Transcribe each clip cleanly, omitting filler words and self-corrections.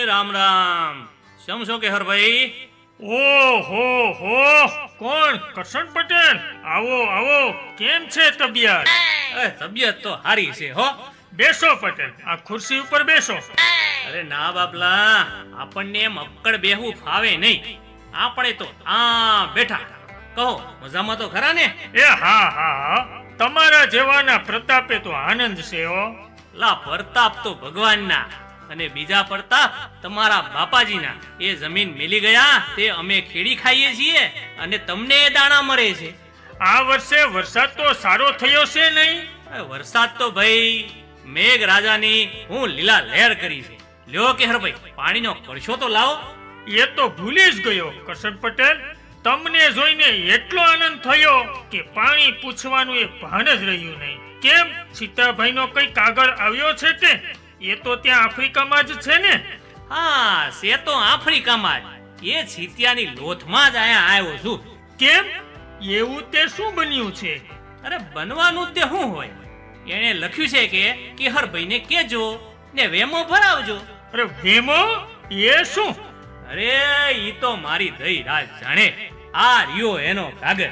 રામ રામ. શમ છો કે હરભાઈ? ઓહો હો, કોણ? કરશન પટેલ, આવો આવો. કેમ છે તબિયત? તબિયત તો સારી છે હો. બેસો પટેલ, આ ખુરશી ઉપર બેસો. અરે ના બાપલા, આપણને એમ અક્કડ બેહવું ફાવે નહીં. આપણે તો આ બેઠા. કહો, મજામાં તો ખરા ને? એ હા હા હા, તમારા જેવાના પ્રતાપે તો આનંદ છે હો. લા, પ્રતાપ તો ભગવાનના અને બીજા પ્રતાપ તમારા બાપાજીના. એ જમીન મેલી ગયા તે અમે ખેડી ખાઈએ છીએ અને તમને એ દાણા મળે છે. આ વર્ષે વરસાદ તો સારો થયો છે નહીં? વરસાદ તો ભાઈ મેઘ રાજાની હું લીલા લહેર કરી છે. લ્યો કે હરભાઈ, પાણીનો કળશો તો લાવો. એ તો ભૂલી જ ગયો કરશન પટેલ. તમને જોઈને એટલો આનંદ થયો કે પાણી પૂછવાનું એ ભાન જ રહ્યું નહીં. કેમ, સીતાભાઈનો કઈ કાગળ આવ્યો છે કે? એ તો ત્યાં આફ્રિકામાં જ છે ને? હા, છે તો આફ્રિકામાં જ. એ છીતિયાની લોથમાં જ આયા આવ્યો છું. કેમ, એવું તે શું બન્યું છે? અરે બનવાનું તે શું હોય? એને લખ્યું છે કે કિહરભાઈને કેજો ને વેમો ભરાવજો. અરે વેમો? એ શું? અરે ઈ તો મારી દઈ રાજ જાણે. આ રહ્યો એનો કાગળ.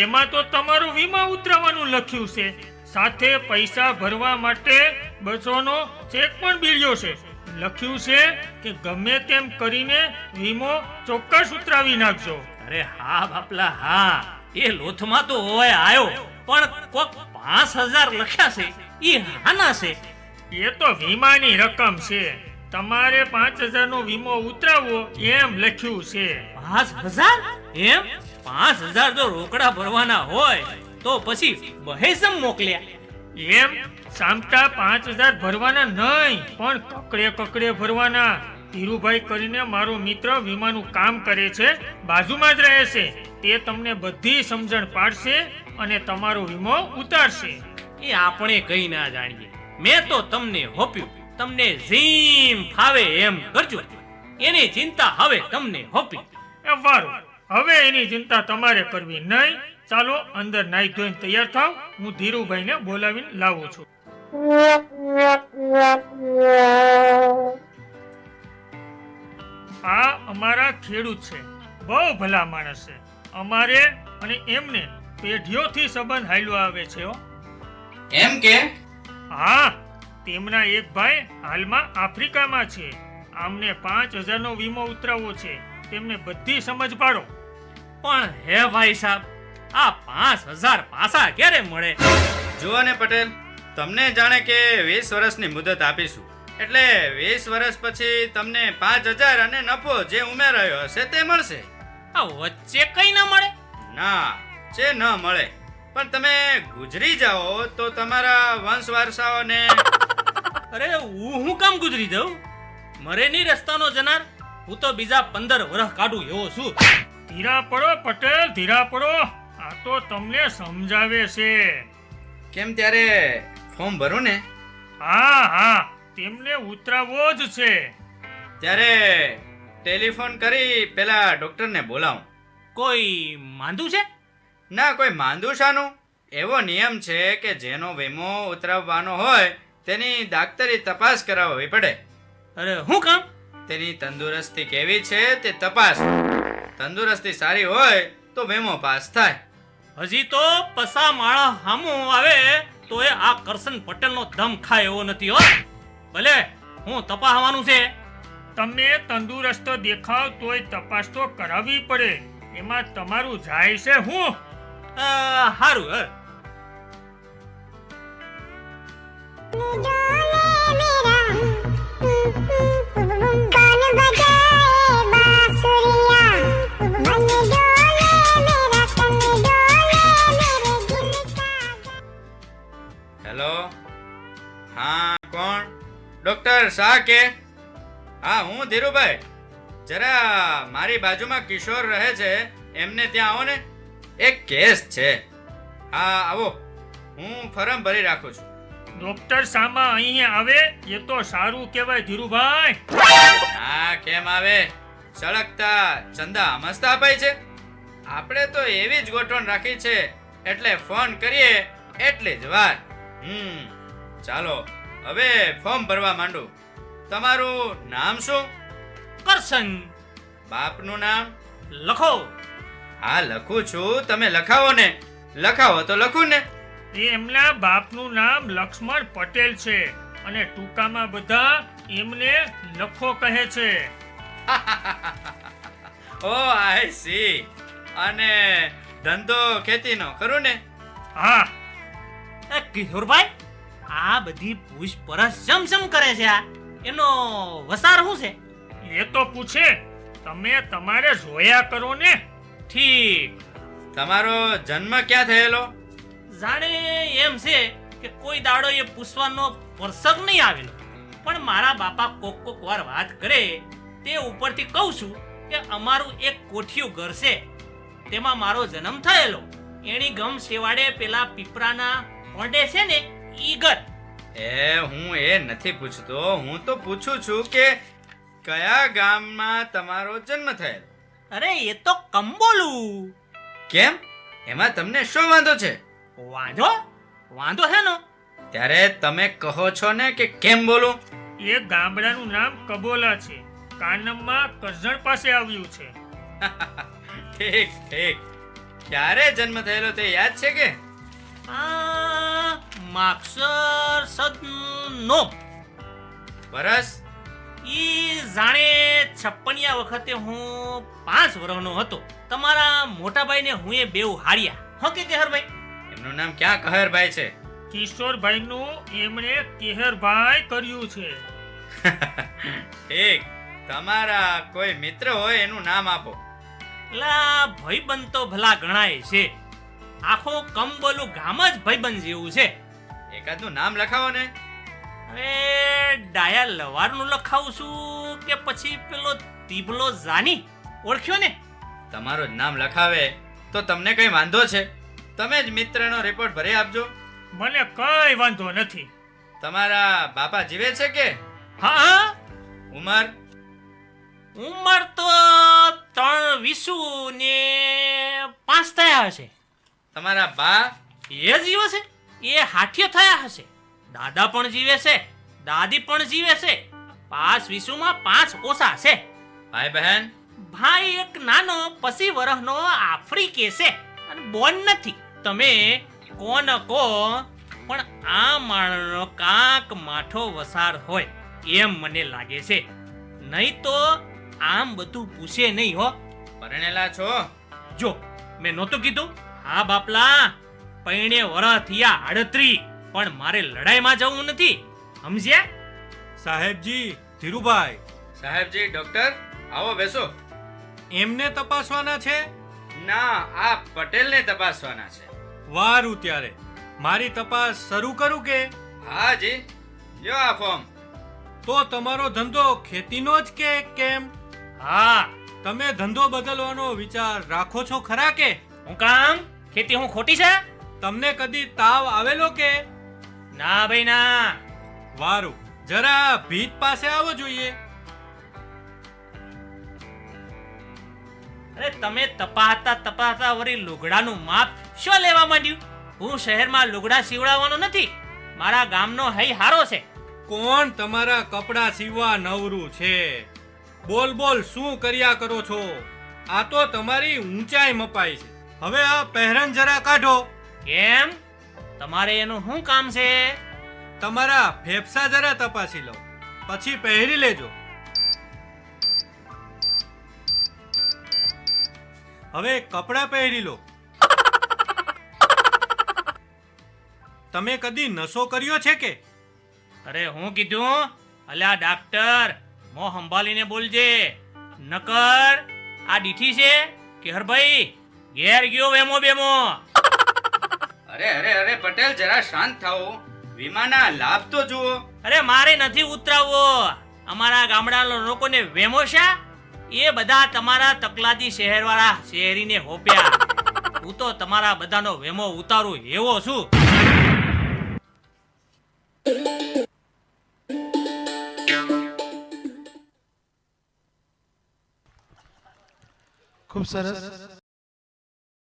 એમાં તો તમારું વીમા ઉતરાવવાનું લખ્યું છે. સાથે પૈસા ભરવા માટે 200 નો ચેક પણ બીડ્યો છે. લખ્યું છે કે ગમે તેમ કરીને વીમો ચોક્કસ ઉતરાવી નાખજો. અરે હા બાપલા હા, એ લોથમાં તો હોય આવ્યો, પણ કોક 5000 લખ્યા છે. ઈ હાના છે? એ તો વીમાની રકમ છે. તમારે 5000 નો વીમો ઉતરાવવો એમ લખ્યું છે. 5000? એમ? 5000 જો રોકડા ભરવાના હોય તો પછી બહેસમ મોકલ્યા. એમ સામટા 5000 ભરવાના નહીં, પણ કકડે કકડે ભરવાના. ધીરુભાઈ કરીને મારો મિત્ર વીમાનું કામ કરે છે, બાજુમાં જ રહે છે. તે તમને બધી સમજણ પાડશે અને તમારો વીમો ઉતારશે. એ આપણે કઈ ના જાણીએ. મેં તો તમને હોપ્યું, તમને જેમ ફાવે એમ કરજો. એની ચિંતા હવે તમને હોપી. એ વારું, હવે એની ચિંતા તમારે કરવી નહીં. ચાલો અંદર નાઈ ધોઈને તૈયાર થાવ. હું ધીરુભાઈને બોલાવીને લાવું છું. આ અમારા ખેડૂત છે, બહુ ભલા માણસ છે. અમારે અને એમને પેઢીઓથી સંબંધ હાલ્યો આવે છે હો. એમ કે? હા, તેમના એક ભાઈ હાલમાં આફ્રિકામાં છે. આમને 5000 નો વીમો ઉતરાવવો છે. તેમને બધી સમજ પાડો. પણ હે ભાઈ સાહેબ, આ 5000 પાછા ક્યારે મળે? જુઓ ને પટેલ, તમને જાણે કે 20 વર્ષની મુદત આપીશું. એટલે 20 વર્ષ પછી તમને 5000 અને નફો જે ઉમેરાયો હશે તે મળશે. આ વચ્ચે કઈ ના મળે? ના, જે ન મળે. પણ તમે ગુજરી જાઓ તો તમારા વંશ વારસાઓને... અરે હું કામ ગુજરી જાઉં? મરે ની રસ્તાનો જનાર. હું તો બીજા 15 વર્ષ કાઢું એવો છું. ધીરા પડો પટેલ, ધીરા પડો. આ તો તમને સમજાવે છે. કેમ, ત્યારે ફોર્મ ભરું ને? હા હા, તેમને ઉતરાવવો જ છે. ત્યારે ટેલિફોન કરી પેલા ડોક્ટરને બોલાવું. કોઈ માંદું છે? ના, કોઈ માંદુશાનું. એવો નિયમ છે કે જેનો વીમો ઉતરાવવાનો હોય તેની દાક્તરી તપાસ કરાવવી પડે. અરે હું કામ? તેની તંદુરસ્તી કેવી છે તે તપાસ. તંદુરસ્તી સારી હોય તો વીમો પાસ થાય. હજી તો પસા માળા હામું આવે તો એ આ કરશન પટેલનો દમ ખાય એવો નથી હો. ભલે હું તપાસવાનું છે. તમે તંદુરસ્ત દેખાવ તોય તપાસ તો કરાવવી પડે. એમાં તમારું જાય છે હું? હારું. હેલો, હા કોણ? ડોક્ટર શાહ કે? હા, હું ધીરુભાઈ. જરા મારી બાજુમાં કિશોર રહે છે, એમને ત્યાં આવો ને. એક કેસ છે. હા આવો, હું ફોર્મ ભરી રાખું છું. ડોક્ટર સામા અહીંયા આવે એ તો સારું કહેવાય ધીરુભાઈ. હા કેમ આવે, સળગતા ચંદા મસ્ત અપાય છે. આપણે તો એવી જ ગોઠવણ રાખી છે, એટલે ફોન કરીએ એટલી જ વાર. ચાલો હવે ફોર્મ ભરવા માંડું. તમારું નામ શું? કરશન. બાપનું નામ? લખો. હા લખું છું, તમે લખાવો ને. લખાવો તો લખું ને. એમના બાપનું નામ લક્ષ્મણ પટેલ છે અને ટૂંકામાં બધા એમને લખો કહે છે. ઓ આઈ સી. અને ધંધો ખેતીનો ખરું ને? હા. એ કિશોરભાઈ, આ બધી પૂછપરછ જમ કરે છે. આ એનો વસાર શું છે? એ તો પૂછે, તમે તમારે જોયા કરો ને. ઠીક. તમારો જન્મ ક્યાં થયેલો? જાણે એમ છે કે કોઈ દાડો એ પૂછવાનો પ્રસંગ નહીં આવેલો, પણ મારા બાપા કોક વાર વાત કરે તે ઉપરથી કહું છું કે અમારું એક કોઠિયું ઘર છે, તેમાં મારો જન્મ થયેલો. એની ગમ સેવાડે પેલા પીપરાના ઓંડે છે ને ઈ ઘર. હું એ નથી પૂછતો, હું તો પૂછું છું કે કયા ગામમાં તમારો જન્મ થયેલો? અરે એ તો કંબોલું. કેમ, એમાં તમને શું વાંધો છે? વાંધો છે નો. ત્યારે તમે કહો છો ને કે કેમ બોલું. એ ગામડાનું નામ કબોલા છે, કાનમમાં કરજણ પાસે આવ્યું છે. ઠીક ઠીક. ક્યારે જન્મ થયેલો તે યાદ છે કે? માક્ષર સદ નો વરસ? ઈ જાણે 56 વખતે હું 5 વર્ષનો હતો. તમારા મોટાભાઈને હું એ બેઉ હાર્યા. હો કે કેહરભાઈ? એમનું નામ ક્યાં કહેરભાઈ છે? કિશોરભાઈનું એમણે કેહરભાઈ કર્યું છે. ઠીક. તમારા કોઈ મિત્ર હોય એનું નામ આપો. લા ભાઈબંધ તો ભલા ગણાય છે. આખો કંબોલું ગામ જ ભાઈબંધ જેવું છે. એકાદનું નામ લખાવો ને. હવે ડાયા લવારનું લખાવું છું કે પછી પેલો તીબલો જાની? ઓળખ્યો ને? તમારું જ નામ લખાવે તો તમને કઈ વાંધો છે? તમે જ મિત્રનો રિપોર્ટ ભરી આપજો. મને કઈ વાંધો નથી. તમારા બાપા જીવે છે કે? હા. ઉંમર? ઉંમર તો 23 ને 5 થયા હશે. તમારા બા? એ જીવે છે, એ 60 થયા હશે. દાદા પણ જીવે છે, દાદી પણ જીવે છે. 5 માં 5 ઓછા છે. ભાઈ બહેન? ભાઈ એક નાનો 25 વર્ષનો આફ્રિકે છે અને બોન નથી. તમે કોણ કો, પણ આ માણસનો કાંક માઠો વસાર હોય એમ મને લાગે છે. નહીં તો આમ બધું પૂછે નહીં હો. પરણેલા છો? જો મેં નહોતું કીધું? હા બાપલા, પૈણે વરસ થયા 38, પણ મારે લડાઈમાં જવું નથી, સમજ્યા? સાહેબજી, ધીરુભાઈ. સાહેબજી, ડોક્ટર આવો બેસો. એમને તપાસવાના છે? ના, આ પટેલને તપાસવાના છે. વારું ત્યારે મારી તપાસ શરૂ કરું કે? હા જી, લ્યો આ ફોર્મ. તો તમારો ધંધો ખેતીનો જ કે કેમ? હા. તમે ધંધો બદલવાનો વિચાર રાખો છો ખરા કે? હું કામ? ખેતી હું ખોટી છે? તમને કદી તાવ આવેલો કે? ના ભાઈ ના. વારું, જરા ભીત પાસે આવો જોઈએ. અરે તમે તપાસતા વળી લુગડાનું માપ શું લેવા માંડ્યું? હું શહેરમાં લુગડા સીવડાવવાનો નથી, મારા ગામનો હઈ હારો છે. કોણ તમારા કપડા સીવવા નવરું છે? બોલ બોલ શું કર્યા કરો છો? આ તો તમારી ઊંચાઈ મપાઈ છે. હવે આ પહેરન જરા કાઢો. કેમ? તમારે એનું શું કામ છે? તમારા ફેફસા જરા તપાસી લો, પછી પહેરી લેજો. હવે કપડા પહેરી લો. તમે કદી નશો કર્યો છે કે? અરે હું કીધું? અલ્યા ડાક્ટર, મોં સંભાળીને બોલજે, નકર આ દીઠી છે કે હરભાઈ ઘેર ગયો વેમો બેમો. અરે અરે અરે પટેલ, જરા શાંત થાઓ. વીમાના લાભ તો જુઓ. અરે મારે નથી ઉતરાવવો. અમારા ગામડાના લોકોને વેમો છે, એ બધા તમારા તકલાદી શહેરવાળા શહેરીને હોપ્યા. હું તો તમારા બધાનો વેમો ઉતારું એવો છું. ખૂબ સરસ.